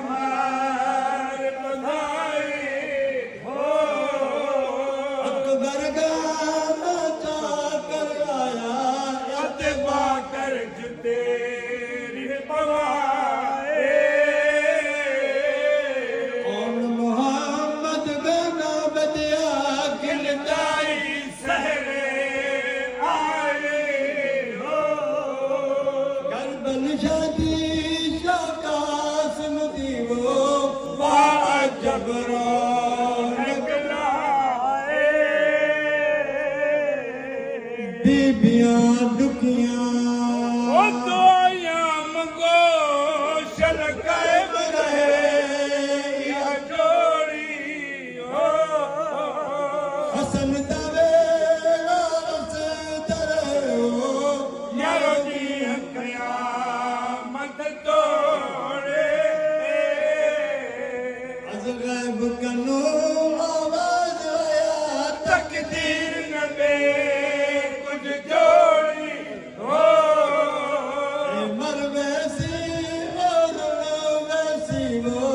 कमर बधाई हो। अकबर गाना कर आया अतबा कर तेरी पवाए। और मोहम्मद गाना बजा गिरदाई सहरे आए हो। करबल शादी शाकासम दीवो जबरो निकलाए। बीबियां दुखियां ओ दुआयां मंगो शलकायब रहे या जोड़ी हो। हसन दवे रस दरे हो यारो दी कयामत तोड़े। अज गैब कनो आवाज आया तकदीर न दे कुछ जोड़ी हो। मर वैसी और वैसी वो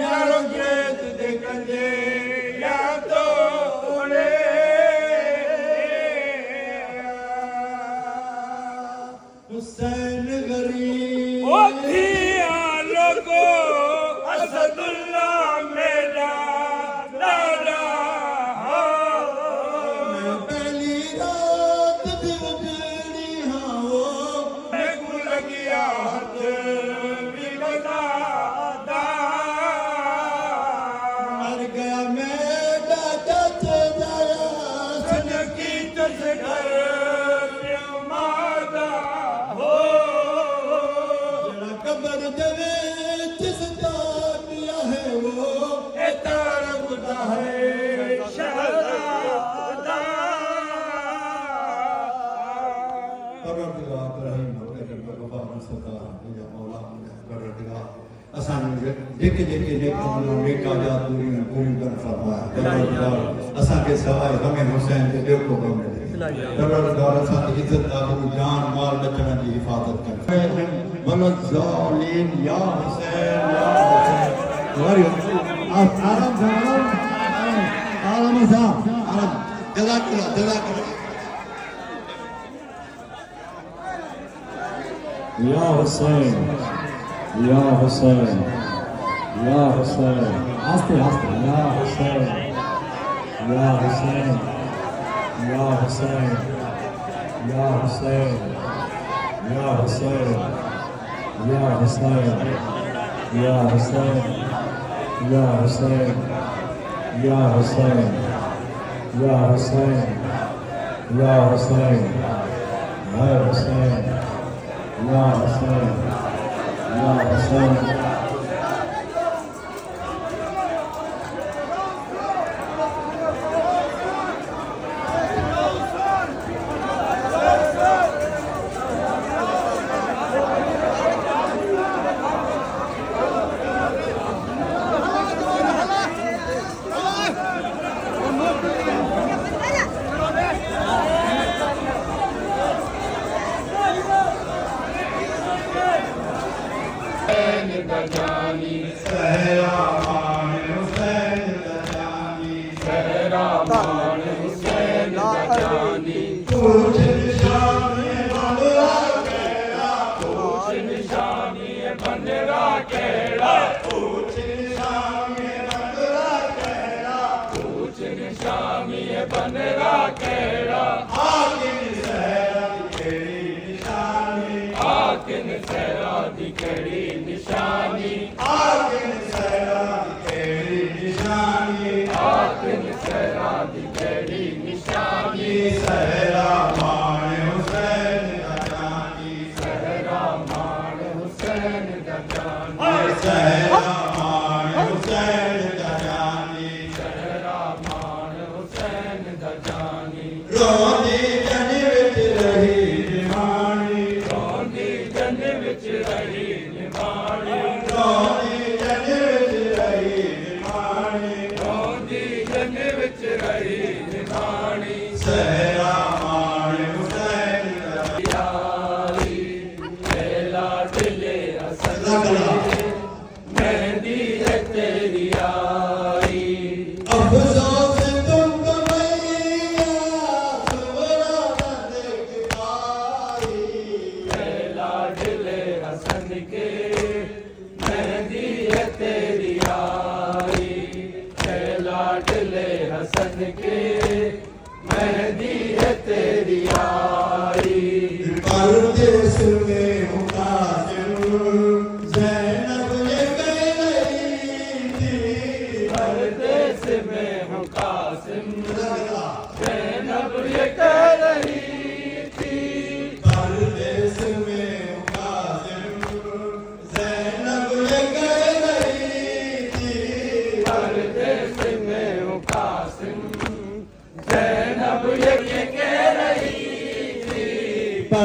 यारो गेत दे कंजे या तोड़े। हुसैन गरीब ओ थिया लोगो असदुल्लाह मेरा लाला हो। मैं पहली रात भी उजड़ी हाँ वो मैं गुल गया हथ भी गदा। मर गया मेरा चाचा जाया सन की तस घर मादा हो। जरा कबर दवे जिसका दिया है वो ए तारक दा है शहजादा। परवरदिगार रहीम अपने वफा सदा या मौला परवरदिगार असान जेके जेके ने कमनो नेका जा पूरी कर फरमाया। परवरदिगार असा के सवाए हमें हुसैन के दिल को गम दे। परवरदिगार असा की इज्जत आबरू जान माल बचन की हिफाजत कर। वलद जालिन या हुसैन या हुसैन। आराम से आराम से आराम जज़ाकल्लाह या हुसैन, या हुसैन, या हुसैन, आस्ते आस्ते, या हुसैन, या हुसैन, या हुसैन, या हुसैन, या हुसैन, या हुसैन, या हुसैन, या हुसैन, या हुसैन, या हुसैन, या हुसैन, या हुसैन, या हुसैन, या हुसैन।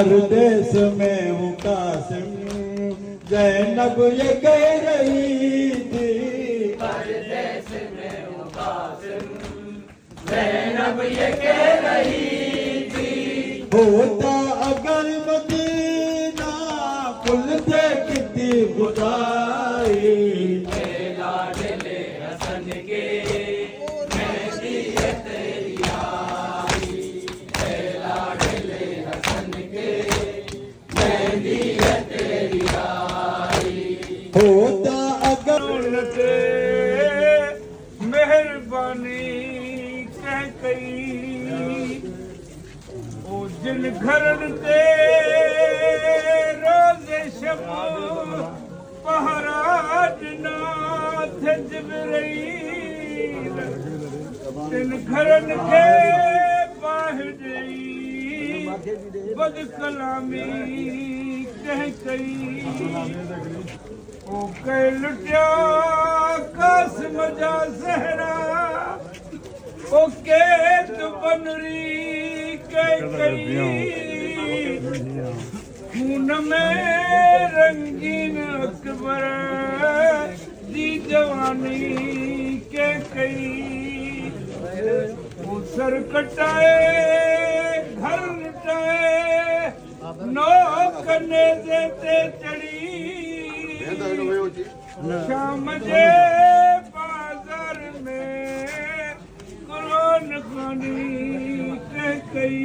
परदेश में हूँ कासिम जैनब ये कह रही थी परदेश में हूँ कासिम ज़ैनब ये कह रही थी होता अगर मदीना कुल से कितनी खुदाई लाडले हसन के मेहंदी है तेरी आई लाडले हसन के मेहंदी है तेरी आई होता अगर से मेहरबानी कह गई ओ जिन घरन ते रोज़े शब पहराज नाथ जिबरील जिन घरन के बाहिर गई बद कलामी कह गई ओ कह लुटिया कासिम जा सहरा ओ के तू बनरी कह गई खून में रंगीन अकबर दी जवानी के कई वो सर कटाए घर लुटाए नौ कने देते चढ़ी शाम जे बाजार में कुरान खानी कह कई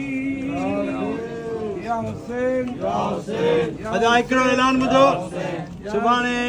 या हुसैन अॼु हिकिड़ो ऐलान ॿुधो सुभाणे